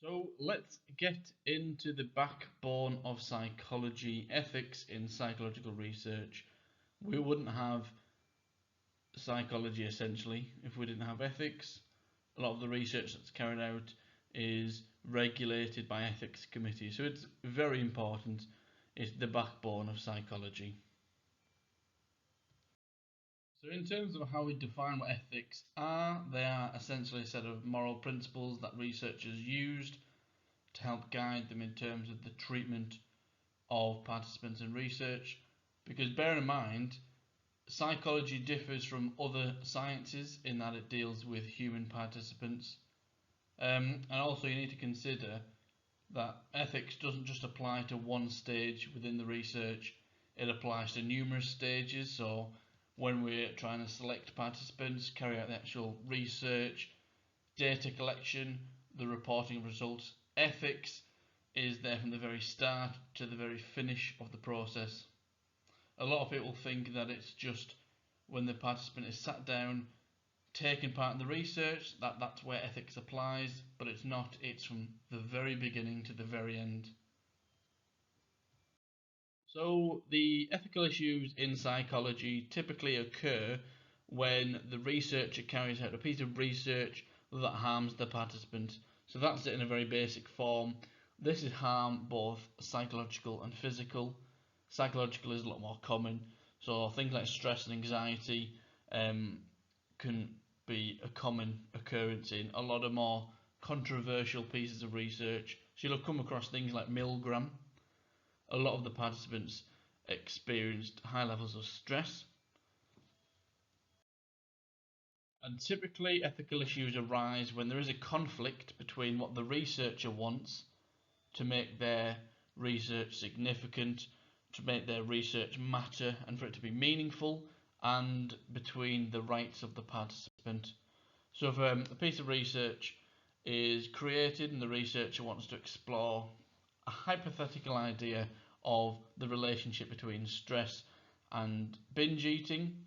So let's get into the backbone of psychology, ethics in psychological research. We wouldn't have psychology essentially if we didn't have ethics. A lot of the research that's carried out is regulated by ethics committees, so it's very important. It's the backbone of psychology. So in terms of how we define what ethics are, they are essentially a set of moral principles that researchers used to help guide them in terms of the treatment of participants in research. Because bear in mind, psychology differs from other sciences in that it deals with human participants. And also you need to consider that ethics doesn't just apply to one stage within the research, it applies to numerous stages. So when we're trying to select participants, carry out the actual research, data collection, the reporting of results, ethics is there from the very start to the very finish of the process. A lot of people think that it's just when the participant is sat down taking part in the research that's where ethics applies, but it's not. It's from the very beginning to the very end. So the ethical issues in psychology typically occur when the researcher carries out a piece of research that harms the participant. So that's it in a very basic form. This is harm both psychological and physical. Psychological is a lot more common. So things like stress and anxiety can be a common occurrence in a lot of more controversial pieces of research. So you'll have come across things like Milgram. A lot of the participants experienced high levels of stress. And typically ethical issues arise when there is a conflict between what the researcher wants to make their research significant, to make their research matter and for it to be meaningful, and between the rights of the participant. So if a piece of research is created and the researcher wants to explore a hypothetical idea of the relationship between stress and binge eating,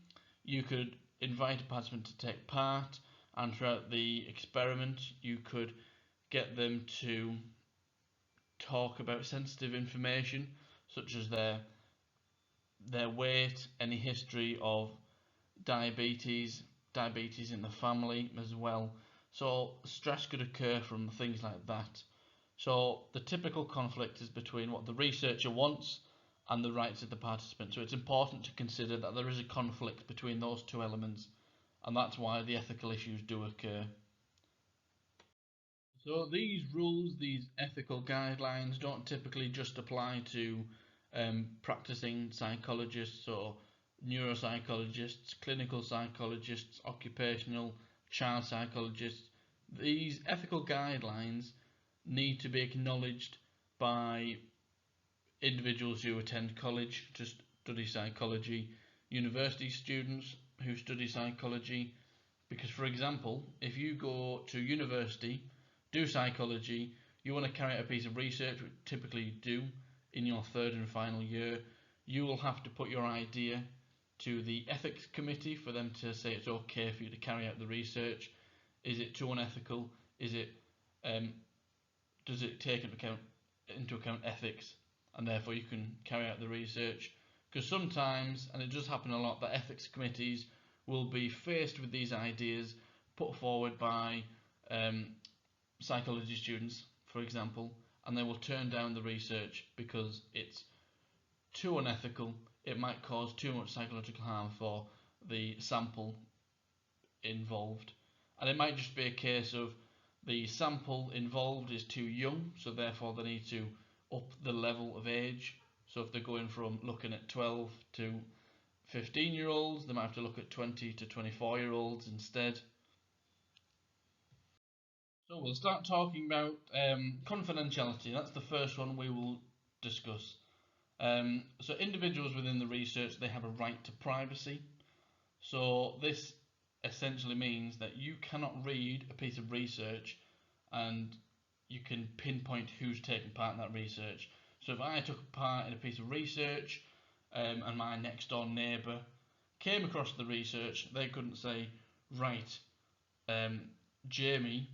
you could invite a participant to take part, and throughout the experiment you could get them to talk about sensitive information such as their weight, any history of diabetes in the family as well. So stress could occur from things like that. So the typical conflict is between what the researcher wants and the rights of the participant. So it's important to consider that there is a conflict between those two elements, and that's why the ethical issues do occur. So these rules, these ethical guidelines, don't typically just apply to practicing psychologists or neuropsychologists, clinical psychologists, occupational child psychologists. These ethical guidelines need to be acknowledged by individuals who attend college to study psychology, university students who study psychology, because for example, if you go to university, do psychology, you want to carry out a piece of research, which typically you do in your third and final year, you will have to put your idea to the ethics committee for them to say it's okay for you to carry out the research. Is it too unethical? Is it does it take into account ethics, and therefore you can carry out the research? Because sometimes, and it does happen a lot, that ethics committees will be faced with these ideas put forward by psychology students, for example, and they will turn down the research because it's too unethical, it might cause too much psychological harm for the sample involved. And it might just be a case of the sample involved is too young, so therefore they need to up the level of age. So if they're going from looking at 12 to 15-year-olds, they might have to look at 20 to 24-year-olds instead. So we'll start talking about confidentiality. That's the first one we will discuss. So individuals within the research, they have a right to privacy. So this essentially means that you cannot read a piece of research and you can pinpoint who's taken part in that research. So if I took part in a piece of research and my next door neighbour came across the research, they couldn't say, right, Jamie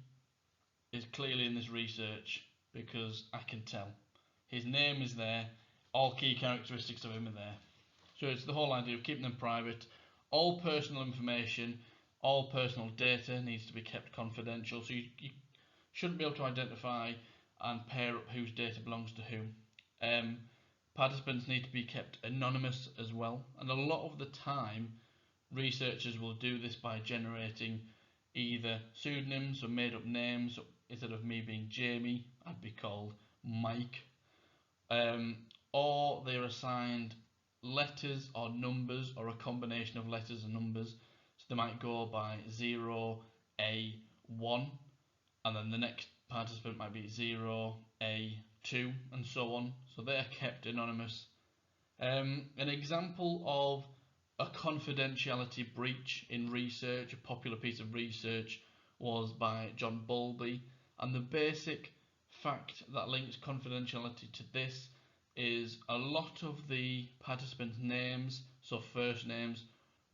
is clearly in this research because I can tell. His name is there, all key characteristics of him are there. So it's the whole idea of keeping them private. All personal information, all personal data needs to be kept confidential. So you shouldn't be able to identify and pair up whose data belongs to whom. Participants need to be kept anonymous as well. And a lot of the time, researchers will do this by generating either pseudonyms or made up names. Instead of me being Jamie, I'd be called Mike. Or they're assigned letters or numbers or a combination of letters and numbers. So they might go by 0, A, 1, and then the next participant might be 0, A, 2, and so on. So they're kept anonymous. An example of a confidentiality breach in research, a popular piece of research, was by John Bowlby, and the basic fact that links confidentiality to this is a lot of the participants' names, so first names,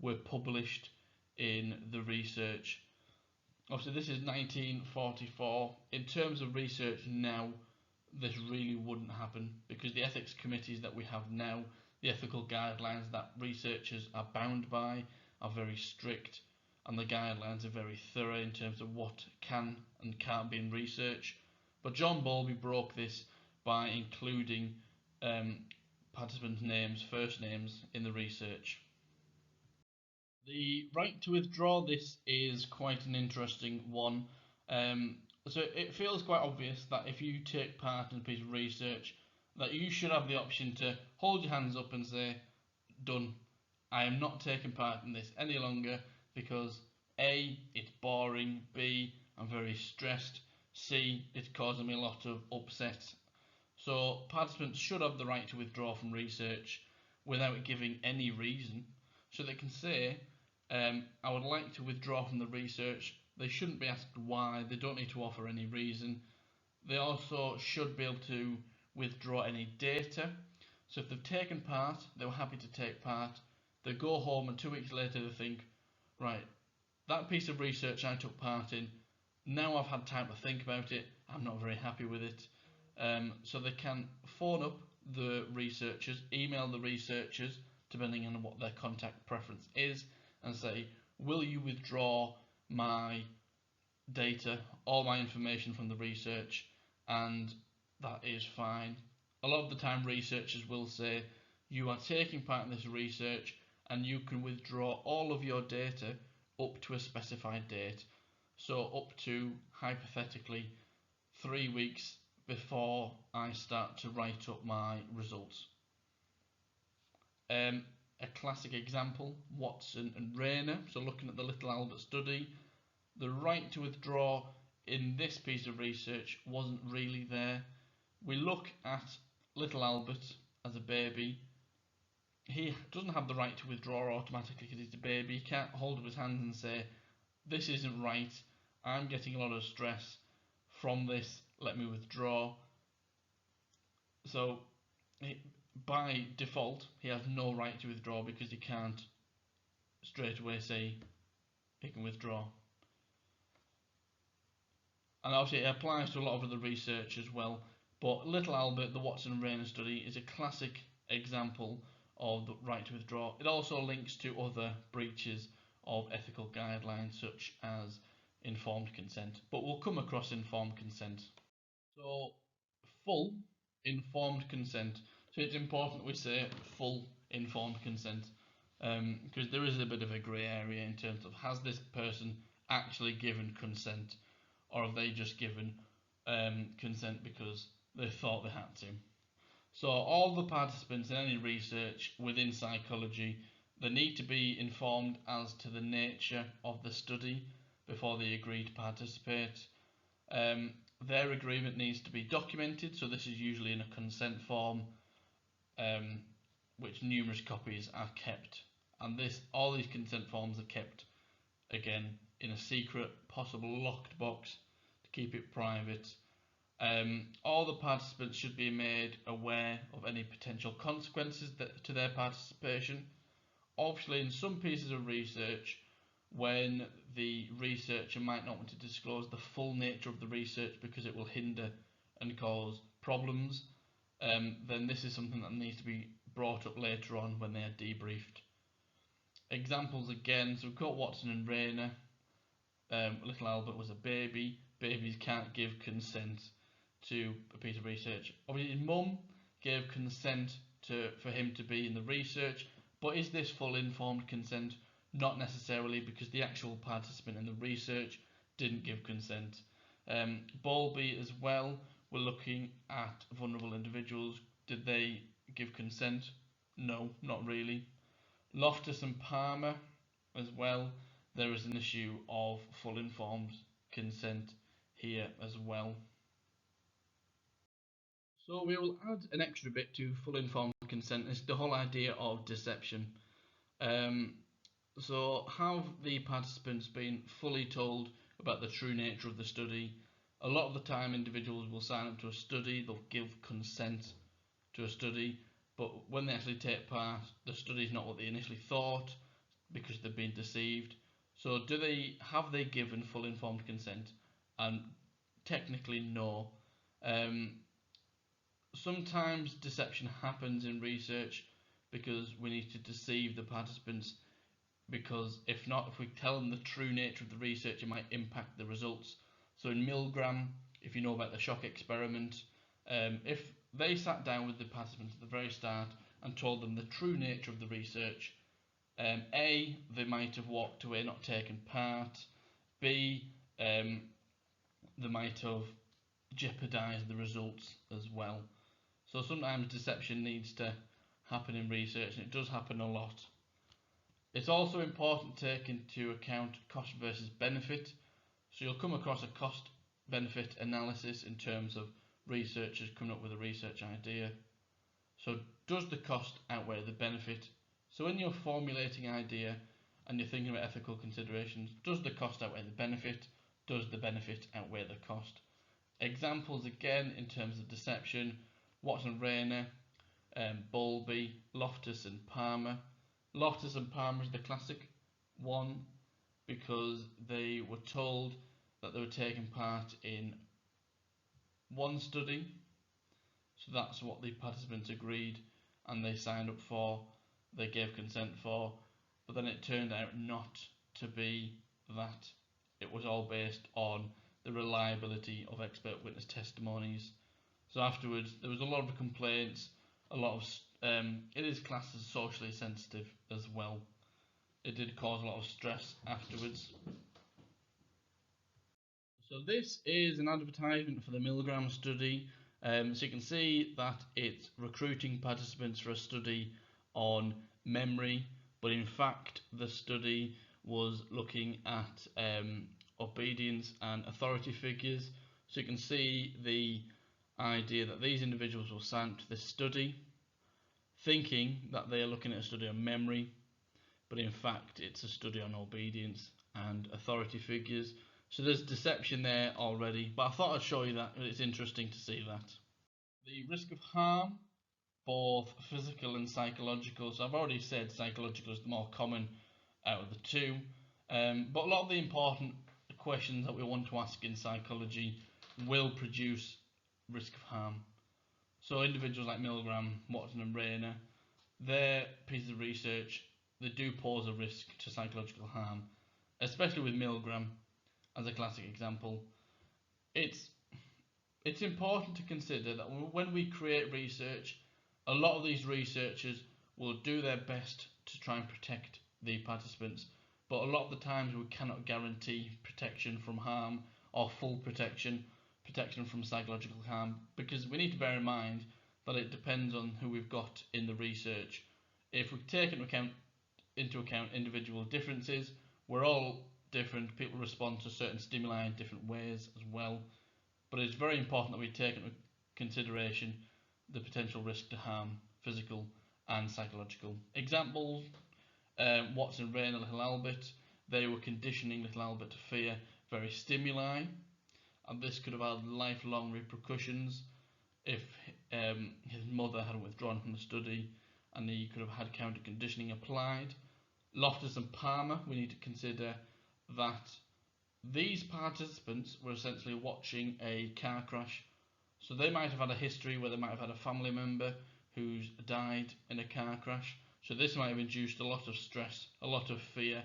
were published in the research. Obviously this is 1944. In terms of research now, this really wouldn't happen because the ethics committees that we have now, the ethical guidelines that researchers are bound by, are very strict, and the guidelines are very thorough in terms of what can and can't be in research. But John Bowlby broke this by including participants' names, first names, in the research. The right to withdraw this is quite an interesting one. So it feels quite obvious that if you take part in a piece of research, that you should have the option to hold your hands up and say, done, I am not taking part in this any longer because A, it's boring, B, I'm very stressed, C, it's causing me a lot of upset. So participants should have the right to withdraw from research without giving any reason. So they can say, I would like to withdraw from the research. They shouldn't be asked why, they don't need to offer any reason. They also should be able to withdraw any data. So if they've taken part, they were happy to take part, they go home and 2 weeks later they think, right, that piece of research I took part in, now I've had time to think about it, I'm not very happy with it. So they can phone up the researchers, email the researchers, depending on what their contact preference is, and say, will you withdraw my data, all my information from the research? And that is fine. A lot of the time researchers will say, you are taking part in this research and you can withdraw all of your data up to a specified date. So up to, hypothetically, 3 weeks before I start to write up my results. A classic example, Watson and Rayner. So looking at the Little Albert study, the right to withdraw in this piece of research wasn't really there. We look at Little Albert as a baby. He doesn't have the right to withdraw automatically because he's a baby. He can't hold up his hands and say, this isn't right, I'm getting a lot of stress from this, let me withdraw. So by default he has no right to withdraw because he can't straight away say he can withdraw. And obviously it applies to a lot of other research as well, but Little Albert, the Watson and Rayner study, is a classic example of the right to withdraw. It also links to other breaches of ethical guidelines such as informed consent, but we'll come across informed consent. So full informed consent. So it's important we say full informed consent, because there is a bit of a grey area in terms of, has this person actually given consent, or have they just given consent because they thought they had to. So all the participants in any research within psychology, they need to be informed as to the nature of the study before they agree to participate. Their agreement needs to be documented, so this is usually in a consent form, which numerous copies are kept. And all these consent forms are kept, again, in a secret, possible locked box to keep it private. All the participants should be made aware of any potential consequences to their participation. Obviously, in some pieces of research, when the researcher might not want to disclose the full nature of the research because it will hinder and cause problems, then this is something that needs to be brought up later on when they are debriefed. Examples again, so we've got Watson and Rayner. Little Albert was a baby. Babies can't give consent to a piece of research. Obviously, his mum gave consent for him to be in the research, but is this full informed consent? Not necessarily, because the actual participant in the research didn't give consent. Bowlby as well, we're looking at vulnerable individuals. Did they give consent? No, not really. Loftus and Palmer as well, there is an issue of full informed consent here as well. So we will add an extra bit to full informed consent. It's the whole idea of deception. So have the participants been fully told about the true nature of the study? A lot of the time individuals will sign up to a study, they'll give consent to a study, but when they actually take part, the study is not what they initially thought because they've been deceived. So have they given full informed consent? And technically no. Sometimes deception happens in research because we need to deceive the participants, because if we tell them the true nature of the research, it might impact the results. So in Milgram, if you know about the shock experiment, if they sat down with the participants at the very start and told them the true nature of the research, A, they might have walked away, not taken part. B, they might have jeopardised the results as well. So sometimes deception needs to happen in research, and it does happen a lot. It's also important to take into account cost versus benefit. So you'll come across a cost benefit analysis in terms of researchers coming up with a research idea. So does the cost outweigh the benefit? So when you're formulating an idea and you're thinking about ethical considerations, does the cost outweigh the benefit? Does the benefit outweigh the cost? Examples again in terms of deception: Watson and Rayner, Bowlby, Loftus and Palmer. Loftus and Palmer is the classic one because they were told that they were taking part in one study, so that's what the participants agreed and they signed up for, they gave consent for, but then it turned out not to be that. It was all based on the reliability of expert witness testimonies. So afterwards there was a lot of complaints, a lot of it is classed as socially sensitive as well. It did cause a lot of stress afterwards. So this is an advertisement for the Milgram study. So you can see that it's recruiting participants for a study on memory, but in fact the study was looking at obedience and authority figures. So you can see the idea that these individuals will sign up to this study thinking that they are looking at a study on memory, but in fact it's a study on obedience and authority figures. So there's deception there already, but I thought I'd show you that. It's interesting to see that. The risk of harm, both physical and psychological. So I've already said psychological is the more common out of the two, but a lot of the important questions that we want to ask in psychology will produce risk of harm. So individuals like Milgram, Watson and Rayner, their pieces of research, they do pose a risk to psychological harm, especially with Milgram as a classic example. It's important to consider that when we create research, a lot of these researchers will do their best to try and protect the participants, but a lot of the times we cannot guarantee protection from harm or full protection from psychological harm, because we need to bear in mind that it depends on who we've got in the research. If we take into account individual differences, we're all different, people respond to certain stimuli in different ways as well, but it's very important that we take into consideration the potential risk to harm, physical and psychological. Examples: Watson, Rayner, little Albert, they were conditioning little Albert to fear various stimuli, and this could have had lifelong repercussions if his mother had withdrawn from the study, and he could have had counter conditioning applied. Loftus and Palmer, we need to consider that these participants were essentially watching a car crash. So they might have had a history where they might have had a family member who's died in a car crash. So this might have induced a lot of stress, a lot of fear.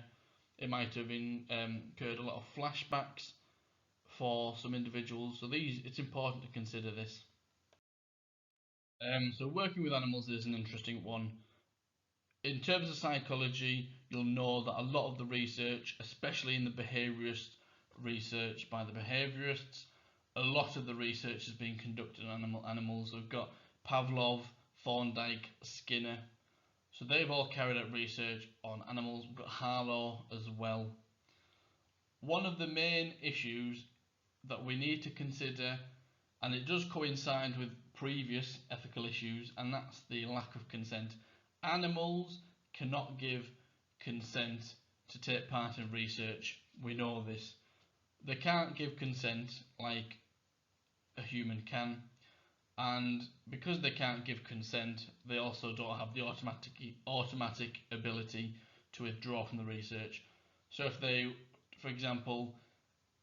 It might have incurred a lot of flashbacks for some individuals. So it's important to consider this. So working with animals is an interesting one. In terms of psychology, you'll know that a lot of the research, especially in the behaviourist research by the behaviourists, a lot of the research is being conducted on animals. We've got Pavlov, Thorndike, Skinner. So they've all carried out research on animals. We've got Harlow as well. One of the main issues that we need to consider, and it does coincide with previous ethical issues, and that's the lack of consent. Animals cannot give consent to take part in research. We know this. They can't give consent like a human can, and because they can't give consent, they also don't have the automatic ability to withdraw from the research. So if they, for example,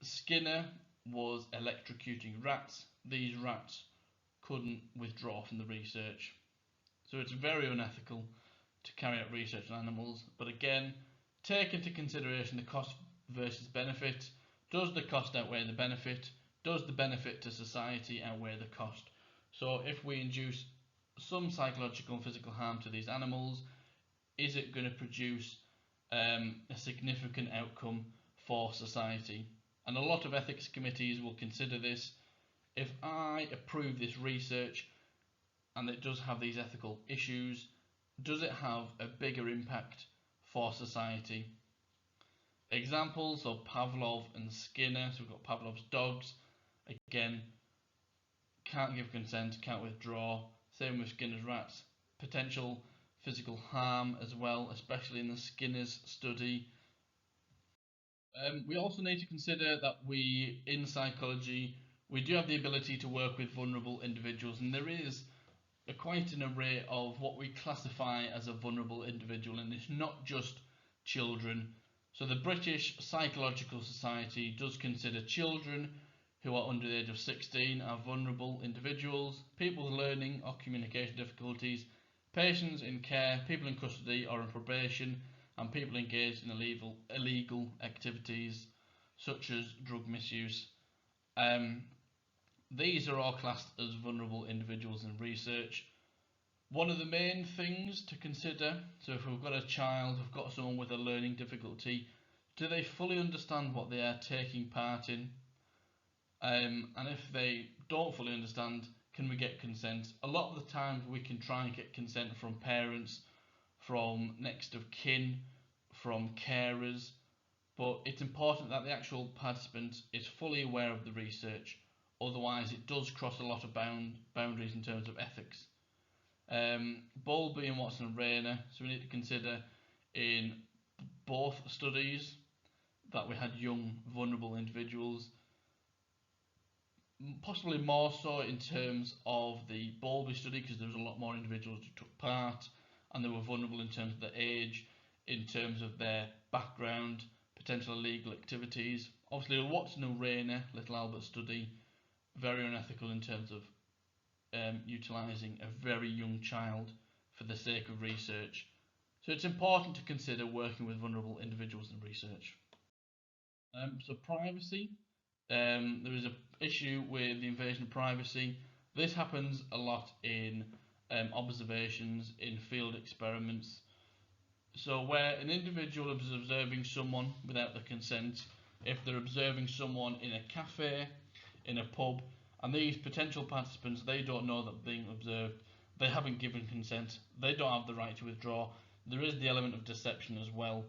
Skinner was electrocuting rats, these rats couldn't withdraw from the research. So it's very unethical to carry out research on animals. But again, take into consideration the cost versus benefit. Does the cost outweigh the benefit? Does the benefit to society outweigh the cost? So if we induce some psychological and physical harm to these animals, is it going to produce a significant outcome for society? And a lot of ethics committees will consider this. If I approve this research and it does have these ethical issues, does it have a bigger impact for society? Examples of Pavlov and Skinner. So we've got Pavlov's dogs. Again, can't give consent, can't withdraw. Same with Skinner's rats. Potential physical harm as well, especially in the Skinner's study. We also need to consider that in psychology, we do have the ability to work with vulnerable individuals, and there is quite an array of what we classify as a vulnerable individual, and it's not just children. So the British Psychological Society does consider children who are under the age of 16 are vulnerable individuals, people with learning or communication difficulties, patients in care, people in custody or on probation, and people engaged in illegal activities such as drug misuse. These are all classed as vulnerable individuals in research. One of the main things to consider, so if we've got a child, we've got someone with a learning difficulty, do they fully understand what they are taking part in? And if they don't fully understand, can we get consent? A lot of the time we can try and get consent from parents, from next of kin, from carers, but it's important that the actual participant is fully aware of the research, otherwise it does cross a lot of boundaries in terms of ethics. Bowlby and Watson and Rayner, so we need to consider in both studies that we had young vulnerable individuals, possibly more so in terms of the Bowlby study because there was a lot more individuals who took part and they were vulnerable in terms of their age, in terms of their background, potential illegal activities. Obviously the Watson and Rayner Little Albert study, very unethical in terms of utilising a very young child for the sake of research. So it's important to consider working with vulnerable individuals in research. So privacy, there is an issue with the invasion of privacy. This happens a lot in observations, in field experiments. So where an individual is observing someone without their consent, if they're observing someone in a cafe, in a pub, and these potential participants, they don't know that they're being observed, they haven't given consent, they don't have the right to withdraw, there is the element of deception as well.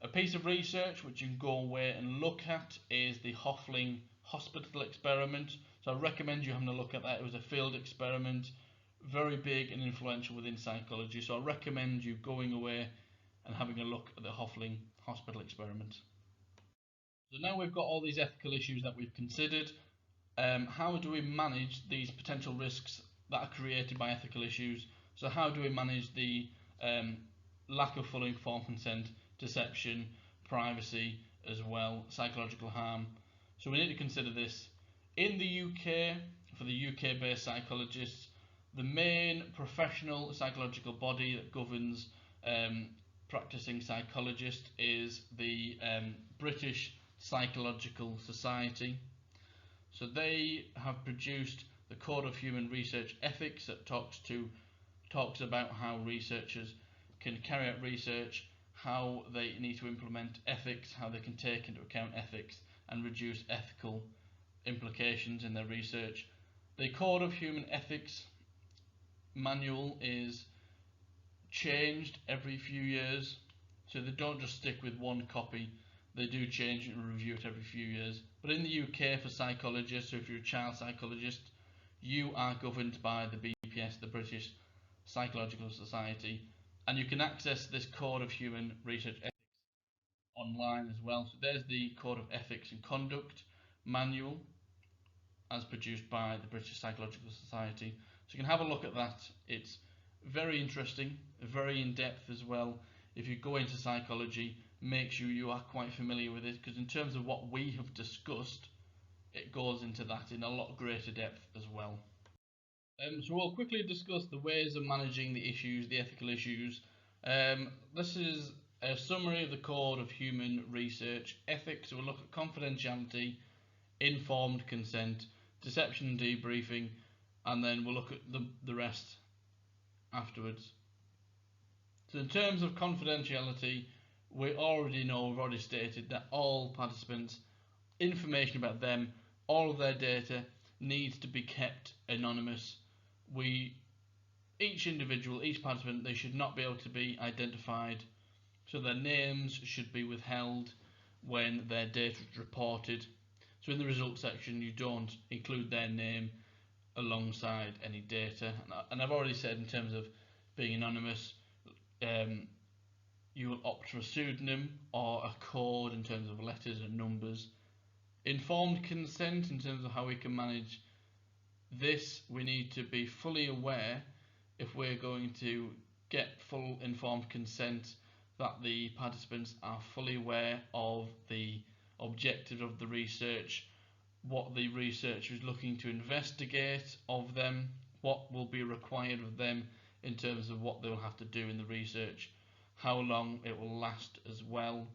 A piece of research which you can go away and look at is the Hoffling hospital experiment. So I recommend you having a look at that. It was a field experiment, very big and influential within psychology. So I recommend you going away and having a look at the Hoffling hospital experiment. So now we've got all these ethical issues that we've considered. How do we manage these potential risks that are created by ethical issues? So how do we manage the lack of fully informed consent deception, privacy as well, psychological harm. So we need to consider this. In the UK, for the UK based psychologists, the main professional psychological body that governs practicing psychologists is the British Psychological Society. So they have produced the Code of Human Research Ethics that talks about how researchers can carry out research, how they need to implement ethics, how they can take into account ethics and reduce ethical implications in their research. The Code of Human Ethics manual is changed every few years, so they don't just stick with one copy, they do change it and review it every few years. But in the UK, for psychologists, so if you're a child psychologist, you are governed by the BPS, the British Psychological Society, and you can access this Code of Human Research Ethics online as well. So there's the Code of Ethics and Conduct manual as produced by the British Psychological Society. So you can have a look at that. It's very interesting, very in depth as well. If you go into psychology, make sure you are quite familiar with it, because in terms of what we have discussed, it goes into that in a lot greater depth as well. So we'll quickly discuss the ways of managing the issues, the ethical issues. This is a summary of the Code of Human Research Ethics. So we'll look at confidentiality, informed consent, deception and debriefing, and then we'll look at the rest afterwards. So in terms of confidentiality, we already know, we've already stated that all participants, information about them, all of their data needs to be kept anonymous. Each individual, each participant, they should not be able to be identified, so their names should be withheld when their data is reported. So in the results section, you don't include their name alongside any data. And I've already said, in terms of being anonymous, you will opt for a pseudonym or a code in terms of letters and numbers. Informed consent, in terms of how we can manage this, we need to be fully aware, if we're going to get full informed consent, that the participants are fully aware of the objectives of the research, what the researcher is looking to investigate of them, what will be required of them in terms of what they'll have to do in the research, how long it will last as well.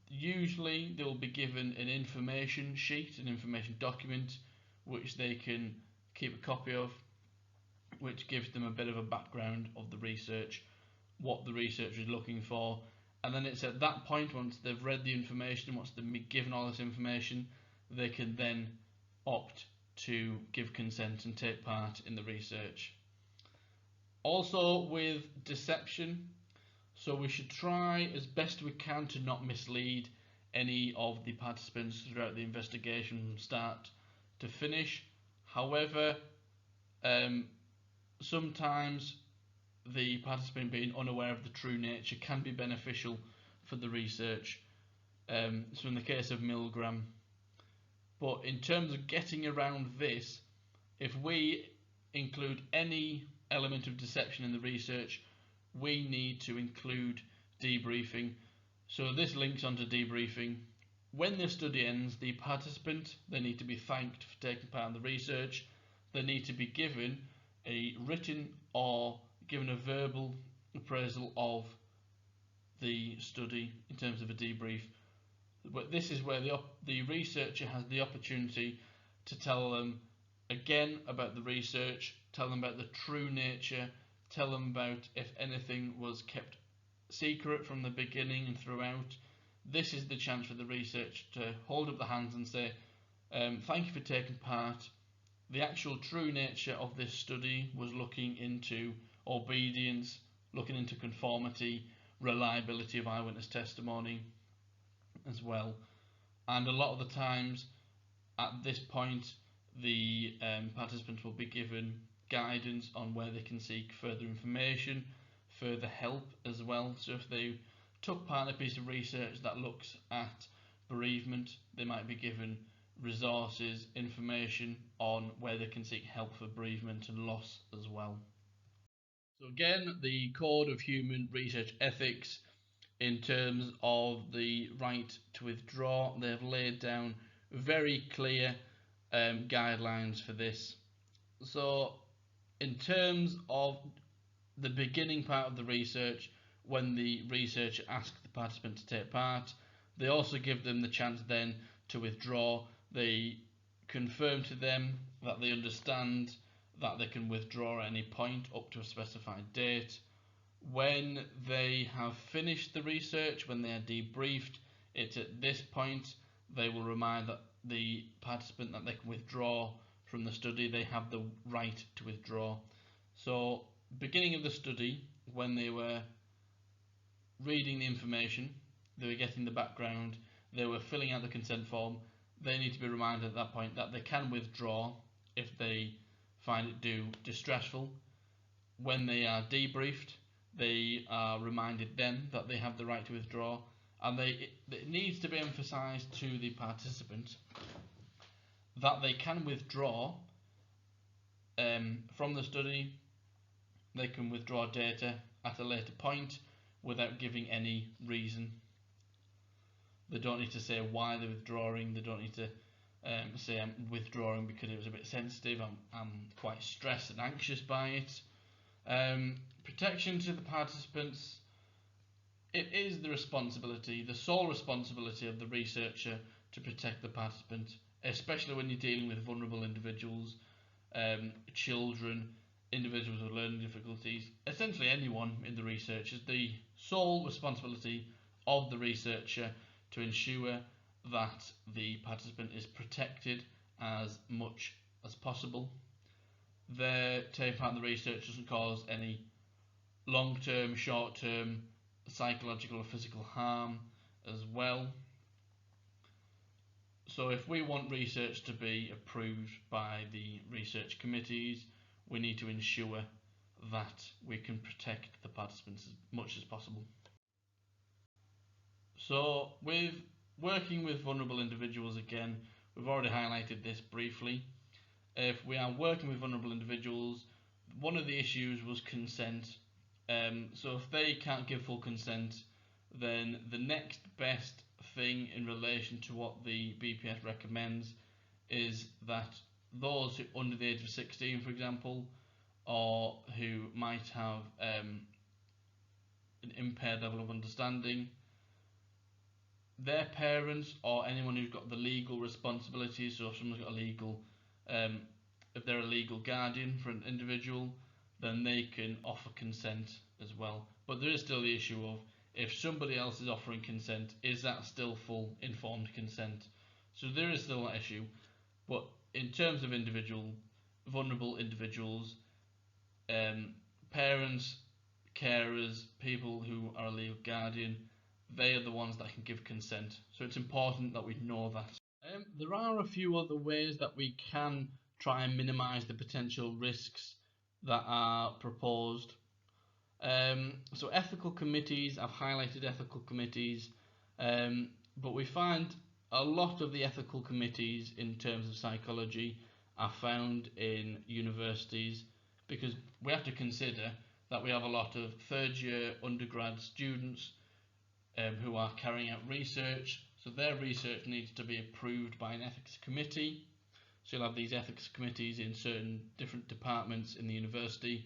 Usually they will be given an information sheet, an information document, which they can keep a copy of, which gives them a bit of a background of the research, what the researcher is looking for, and then it's at that point, once they've read the information, once they've been given all this information, they can then opt to give consent and take part in the research. Also with deception, so we should try as best we can to not mislead any of the participants throughout the investigation from start to finish. However, sometimes the participant being unaware of the true nature can be beneficial for the research. So in the case of Milgram, but in terms of getting around this, if we include any element of deception in the research, we need to include debriefing. So this links onto debriefing. When the study ends, the participant, they need to be thanked for taking part in the research. They need to be given a written or given a verbal appraisal of the study in terms of a debrief. But this is where the researcher has the opportunity to tell them again about the research, tell them about the true nature, tell them about if anything was kept secret from the beginning and throughout. This is the chance for the research to hold up the hands and say, thank you for taking part. The actual true nature of this study was looking into obedience, looking into conformity, reliability of eyewitness testimony as well. And a lot of the times at this point, the participants will be given guidance on where they can seek further information, further help as well. So if they took part in a piece of research that looks at bereavement, they might be given resources, information on where they can seek help for bereavement and loss as well. So again, the Code of Human Research Ethics In terms of the right to withdraw, they have laid down very clear guidelines for this. So in terms of the beginning part of the research, when the researcher asks the participant to take part, they also give them the chance then to withdraw. They confirm to them that they understand that they can withdraw at any point up to a specified date. When they have finished the research, when they are debriefed, it's at this point they will remind the participant that they can withdraw from the study. They have the right to withdraw. So beginning of the study, when they were reading the information, they were getting the background, they were filling out the consent form, they need to be reminded at that point that they can withdraw if they find it too distressful. When they are debriefed, they are reminded then that they have the right to withdraw, and it needs to be emphasised to the participant that they can withdraw from the study. They can withdraw data at a later point without giving any reason. They don't need to say why they're withdrawing. They don't need to say I'm withdrawing because it was a bit sensitive, I'm quite stressed and anxious by it. Protection to the participants. It is the sole responsibility of the researcher to protect the participant, especially when you're dealing with vulnerable individuals, children, individuals with learning difficulties, essentially anyone in the research. Is the sole responsibility of the researcher to ensure that the participant is protected as much as possible. Their taking part in the research doesn't cause any long-term, short-term psychological or physical harm as well. So if we want research to be approved by the research committees, we need to ensure that we can protect the participants as much as possible. So with working with vulnerable individuals, again, we've already highlighted this briefly. If we are working with vulnerable individuals, one of the issues was consent. So if they can't give full consent, then the next best thing in relation to what the BPS recommends is that those who under the age of 16, for example, or who might have an impaired level of understanding, their parents or anyone who's got the legal responsibility, so if someone's got a legal, if they're a legal guardian for an individual, then they can offer consent as well. But there is still the issue of, if somebody else is offering consent, is that still full informed consent? So there is still that issue. But in terms of vulnerable individuals, parents, carers, people who are a legal guardian, they are the ones that can give consent. So it's important that we know that. There are a few other ways that we can try and minimise the potential risks that are proposed. So ethical committees, I've highlighted ethical committees, but we find a lot of the ethical committees in terms of psychology are found in universities, because we have to consider that we have a lot of third year undergrad students who are carrying out research, so their research needs to be approved by an ethics committee. So you'll have these ethics committees in certain different departments in the university.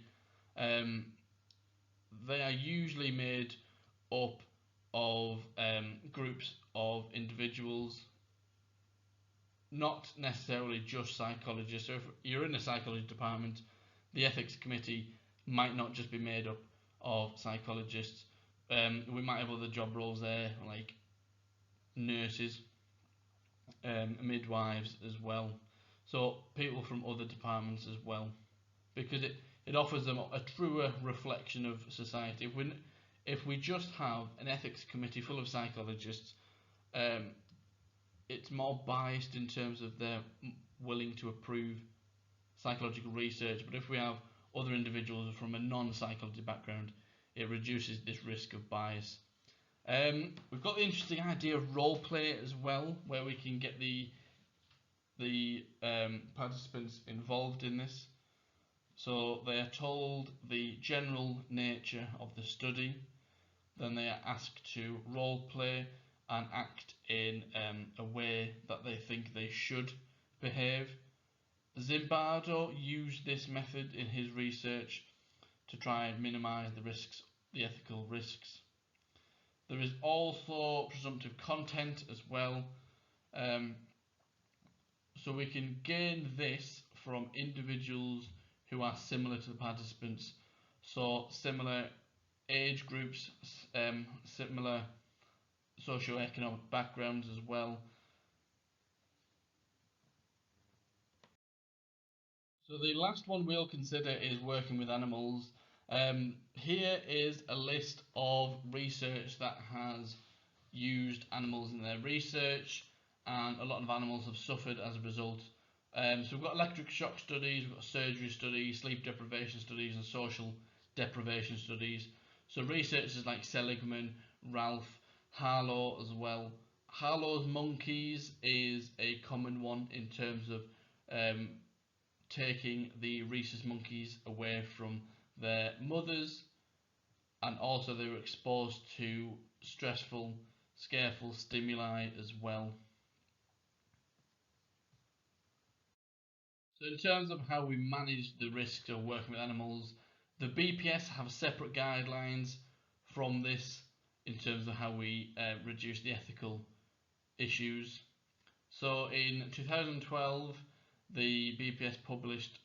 They are usually made up of groups of individuals, not necessarily just psychologists. So if you're in a psychology department, the ethics committee might not just be made up of psychologists. We might have other job roles there, like nurses, midwives as well. So people from other departments as well, because it offers them a truer reflection of society. If we just have an ethics committee full of psychologists, it's more biased in terms of they're willing to approve psychological research. But if we have other individuals from a non-psychology background, it reduces this risk of bias. We've got the interesting idea of role play as well, where we can get the participants involved in this. So they are told the general nature of the study. then they are asked to role play and act in a way that they think they should behave. Zimbardo used this method in his research to try and minimise the ethical risks. There is also presumptive content as well. So we can gain this from individuals who are similar to the participants. So similar age groups, similar socio-economic backgrounds as well. So the last one we'll consider is working with animals. Here is a list of research that has used animals in their research, and a lot of animals have suffered as a result. So we've got electric shock studies, we've got surgery studies, sleep deprivation studies, and social deprivation studies. So researchers like Seligman, Ralph, Harlow as well. Harlow's monkeys is a common one in terms of taking the rhesus monkeys away from their mothers, and also they were exposed to stressful, scareful stimuli as well. So in terms of how we manage the risks of working with animals, the BPS have separate guidelines from this in terms of how we reduce the ethical issues. So in 2012, the BPS published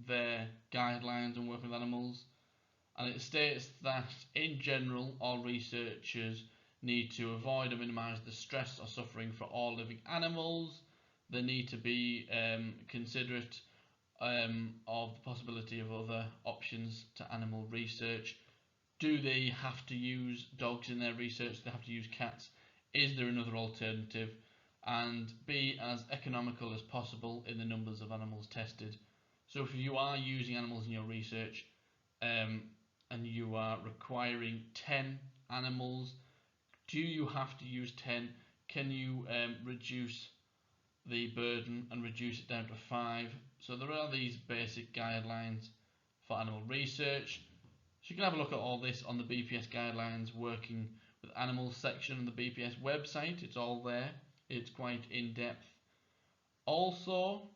their guidelines on working with animals, and it states that in general all researchers need to avoid or minimise the stress or suffering for all living animals. They need to be considerate of the possibility of other options to animal research. Do they have to use dogs in their research? Do they have to use cats? Is there another alternative? And be as economical as possible in the numbers of animals tested. So if you are using animals in your research and you are requiring 10 animals, do you have to use 10? Can you reduce the burden and reduce it down to 5? So there are these basic guidelines for animal research. So you can have a look at all this on the BPS guidelines working with animals section on the BPS website. It's all there. It's quite in-depth. Also,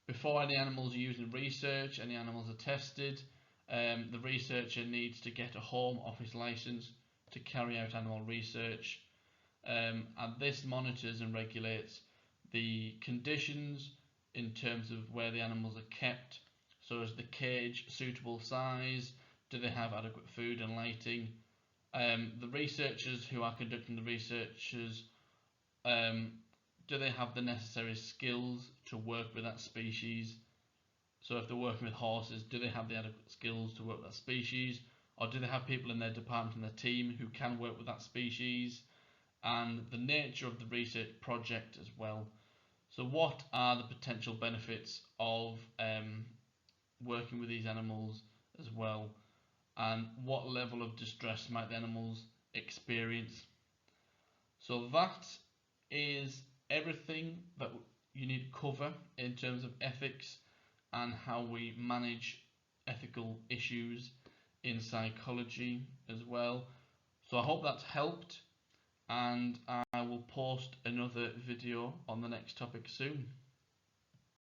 before any animals are used in research, any animals are tested, the researcher needs to get a Home Office license to carry out animal research, and this monitors and regulates the conditions in terms of where the animals are kept. So is the cage suitable size? Do they have adequate food and lighting? The researchers who are conducting the researchers, do they have the necessary skills to work with that species? So if they're working with horses, do they have the adequate skills to work with that species? Or do they have people in their department and their team who can work with that species? And the nature of the research project as well. So what are the potential benefits of working with these animals as well? And what level of distress might the animals experience? So that is everything that you need to cover in terms of ethics and how we manage ethical issues in psychology as well. So I hope that's helped, and I will post another video on the next topic soon.